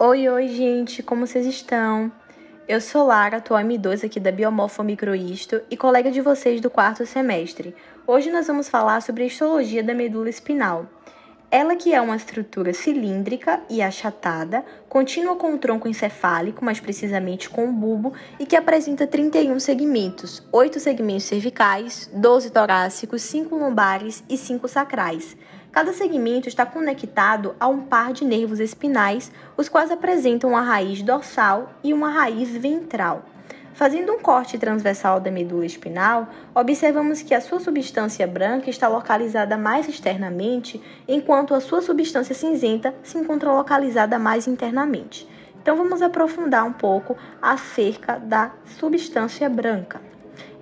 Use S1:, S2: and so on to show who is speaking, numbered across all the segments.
S1: Oi, gente, como vocês estão? Eu sou Lara, atual M2 aqui da Biomorfo Microhisto e colega de vocês do quarto semestre. Hoje nós vamos falar sobre a histologia da medula espinal. Ela que é uma estrutura cilíndrica e achatada, contínua com o tronco encefálico, mais precisamente com o bulbo, e que apresenta 31 segmentos, 8 segmentos cervicais, 12 torácicos, 5 lombares e 5 sacrais. Cada segmento está conectado a um par de nervos espinais, os quais apresentam uma raiz dorsal e uma raiz ventral. Fazendo um corte transversal da medula espinal, observamos que a sua substância branca está localizada mais externamente, enquanto a sua substância cinzenta se encontra localizada mais internamente. Então, vamos aprofundar um pouco acerca da substância branca.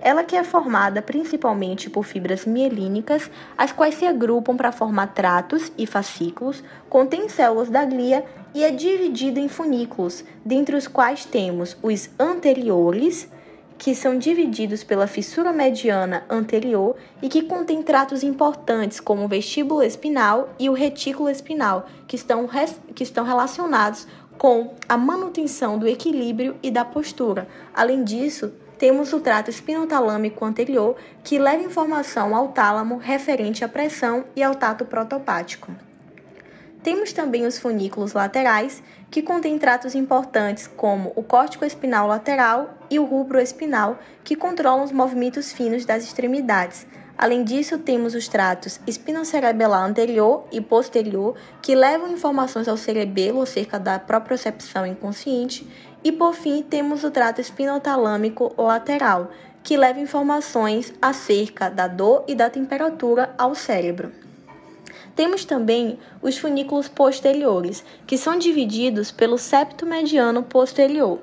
S1: Ela que é formada principalmente por fibras mielínicas, as quais se agrupam para formar tratos e fascículos, contém células da glia e é dividida em funículos, dentre os quais temos os anteriores, que são divididos pela fissura mediana anterior e que contém tratos importantes como o vestíbulo espinal e o retículo espinal, que estão relacionados com a manutenção do equilíbrio e da postura. Além disso, temos o trato espinotalâmico anterior, que leva informação ao tálamo referente à pressão e ao tato protopático. Temos também os funículos laterais, que contêm tratos importantes como o córtico espinal lateral e o rubro espinal, que controlam os movimentos finos das extremidades. Além disso, temos os tratos espinocerebelar anterior e posterior, que levam informações ao cerebelo acerca da propriocepção inconsciente. E, por fim, temos o trato espinotalâmico lateral, que leva informações acerca da dor e da temperatura ao cérebro. Temos também os funículos posteriores, que são divididos pelo septo mediano posterior.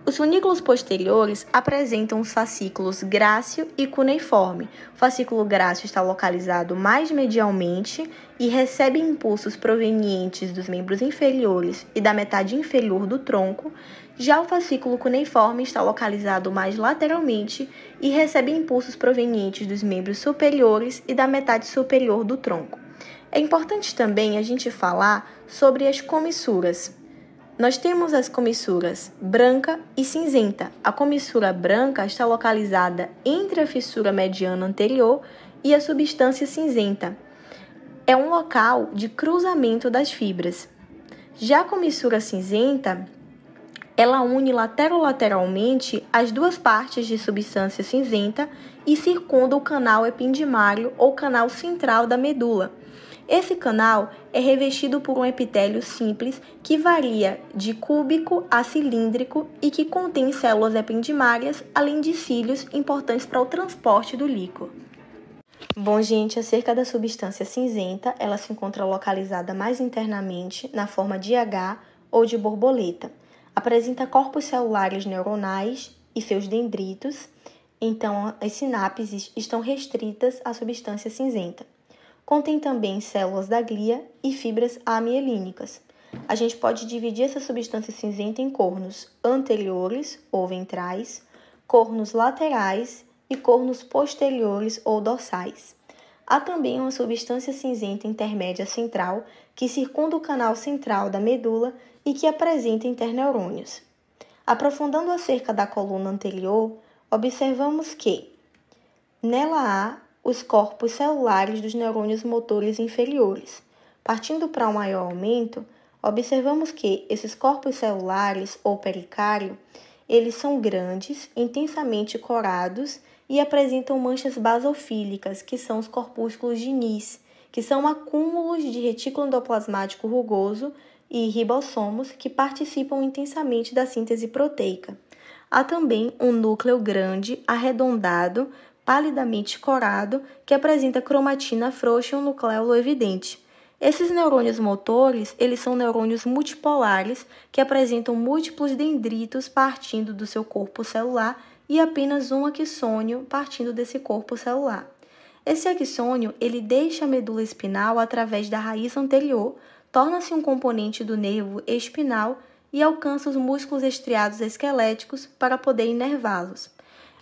S1: Os funículos posteriores apresentam os fascículos grácil e cuneiforme. O fascículo grácil está localizado mais medialmente e recebe impulsos provenientes dos membros inferiores e da metade inferior do tronco. Já o fascículo cuneiforme está localizado mais lateralmente e recebe impulsos provenientes dos membros superiores e da metade superior do tronco. É importante também a gente falar sobre as comissuras. Nós temos as comissuras branca e cinzenta. A comissura branca está localizada entre a fissura mediana anterior e a substância cinzenta. É um local de cruzamento das fibras. Já a comissura cinzenta, ela une lateralmente as duas partes de substância cinzenta e circunda o canal epidimário ou canal central da medula. Esse canal é revestido por um epitélio simples que varia de cúbico a cilíndrico e que contém células ependimárias, além de cílios importantes para o transporte do líquido. Bom, gente, acerca da substância cinzenta, ela se encontra localizada mais internamente na forma de H ou de borboleta. Apresenta corpos celulares neuronais e seus dendritos, então as sinapses estão restritas à substância cinzenta. Contém também células da glia e fibras amielínicas. A gente pode dividir essa substância cinzenta em cornos anteriores ou ventrais, cornos laterais e cornos posteriores ou dorsais. Há também uma substância cinzenta intermédia central que circunda o canal central da medula e que apresenta interneurônios. Aprofundando acerca da coluna anterior, observamos que nela há os corpos celulares dos neurônios motores inferiores. Partindo para um maior aumento, observamos que esses corpos celulares ou pericário, eles são grandes, intensamente corados e apresentam manchas basofílicas, que são os corpúsculos de Nis, que são acúmulos de retículo endoplasmático rugoso e ribossomos que participam intensamente da síntese proteica. Há também um núcleo grande, arredondado, palidamente corado, que apresenta cromatina frouxa e um nucleolo evidente. Esses neurônios motores, eles são neurônios multipolares que apresentam múltiplos dendritos partindo do seu corpo celular e apenas um axônio partindo desse corpo celular. Esse axônio, ele deixa a medula espinal através da raiz anterior, torna-se um componente do nervo espinal e alcança os músculos estriados esqueléticos para poder inervá-los.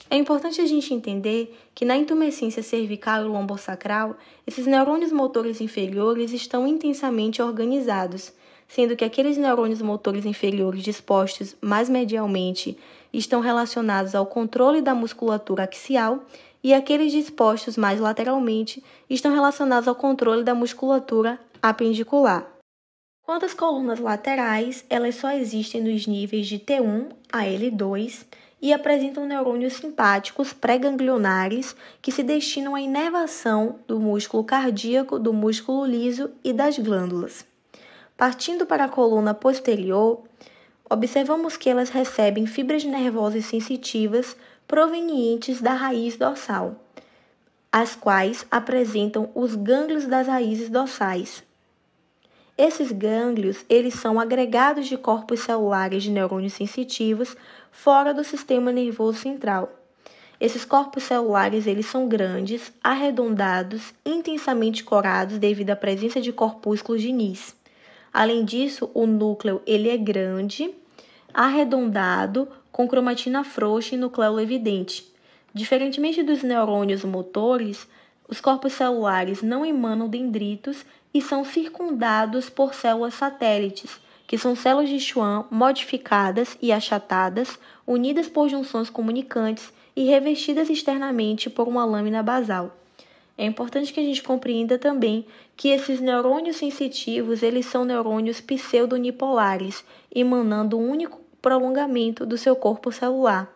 S1: É importante a gente entender que na intumescência cervical e lombosacral, esses neurônios motores inferiores estão intensamente organizados. sendo que aqueles neurônios motores inferiores dispostos mais medialmente estão relacionados ao controle da musculatura axial e aqueles dispostos mais lateralmente estão relacionados ao controle da musculatura apendicular. Quanto às colunas laterais, elas só existem nos níveis de T1 a L2 e apresentam neurônios simpáticos pré-ganglionares que se destinam à inervação do músculo cardíaco, do músculo liso e das glândulas. Partindo para a coluna posterior, observamos que elas recebem fibras nervosas sensitivas provenientes da raiz dorsal, as quais apresentam os gânglios das raízes dorsais. Esses gânglios, eles são agregados de corpos celulares de neurônios sensitivos fora do sistema nervoso central. Esses corpos celulares, eles são grandes, arredondados, intensamente corados devido à presença de corpúsculos de Nis. Além disso, o núcleo, ele é grande, arredondado, com cromatina frouxa e nucleolo evidente. Diferentemente dos neurônios motores, os corpos celulares não emanam dendritos e são circundados por células satélites, que são células de Schwann modificadas e achatadas, unidas por junções comunicantes e revestidas externamente por uma lâmina basal. É importante que a gente compreenda também que esses neurônios sensitivos, eles são neurônios pseudonipolares, emanando um único prolongamento do seu corpo celular.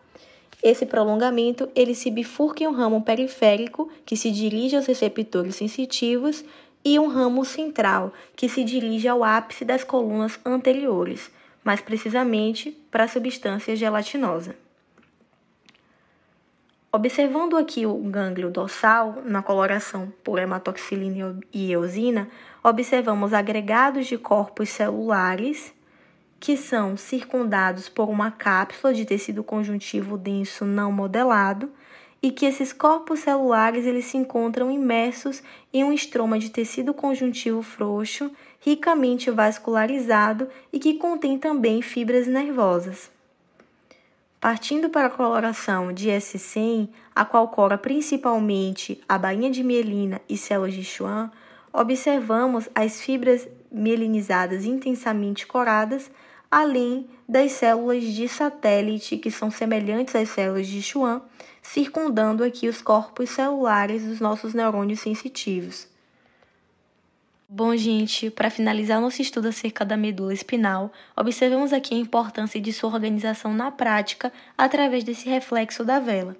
S1: Esse prolongamento, ele se bifurca em um ramo periférico, que se dirige aos receptores sensitivos, e um ramo central, que se dirige ao ápice das colunas anteriores, mais precisamente para a substância gelatinosa. Observando aqui o gânglio dorsal, na coloração por hematoxilina e eosina, observamos agregados de corpos celulares que são circundados por uma cápsula de tecido conjuntivo denso não modelado e que esses corpos celulares eles se encontram imersos em um estroma de tecido conjuntivo frouxo, ricamente vascularizado e que contém também fibras nervosas. Partindo para a coloração de S100, a qual cora principalmente a bainha de mielina e células de Schwann, observamos as fibras mielinizadas intensamente coradas, além das células de satélite, que são semelhantes às células de Schwann, circundando aqui os corpos celulares dos nossos neurônios sensitivos. Bom, gente, para finalizar nosso estudo acerca da medula espinal, observamos aqui a importância de sua organização na prática através desse reflexo da vela.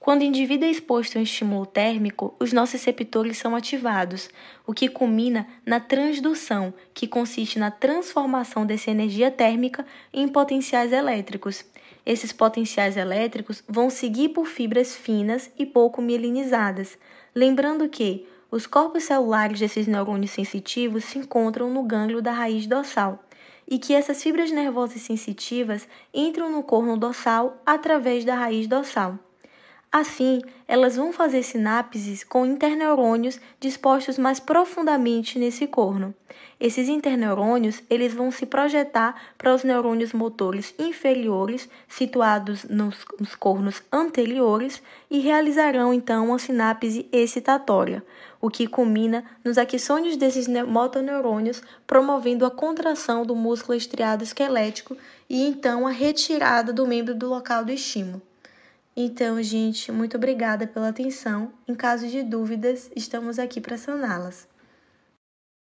S1: Quando o indivíduo é exposto a um estímulo térmico, os nossos receptores são ativados, o que culmina na transdução, que consiste na transformação dessa energia térmica em potenciais elétricos. Esses potenciais elétricos vão seguir por fibras finas e pouco mielinizadas. Lembrando que os corpos celulares desses neurônios sensitivos se encontram no gânglio da raiz dorsal e que essas fibras nervosas sensitivas entram no corno dorsal através da raiz dorsal. Assim, elas vão fazer sinapses com interneurônios dispostos mais profundamente nesse corno. Esses interneurônios eles vão se projetar para os neurônios motores inferiores, situados nos cornos anteriores, e realizarão, então, uma sinapse excitatória, o que culmina nos axônios desses motoneurônios, promovendo a contração do músculo estriado esquelético e, então, a retirada do membro do local do estímulo. Então, gente, muito obrigada pela atenção. Em caso de dúvidas, estamos aqui para saná-las.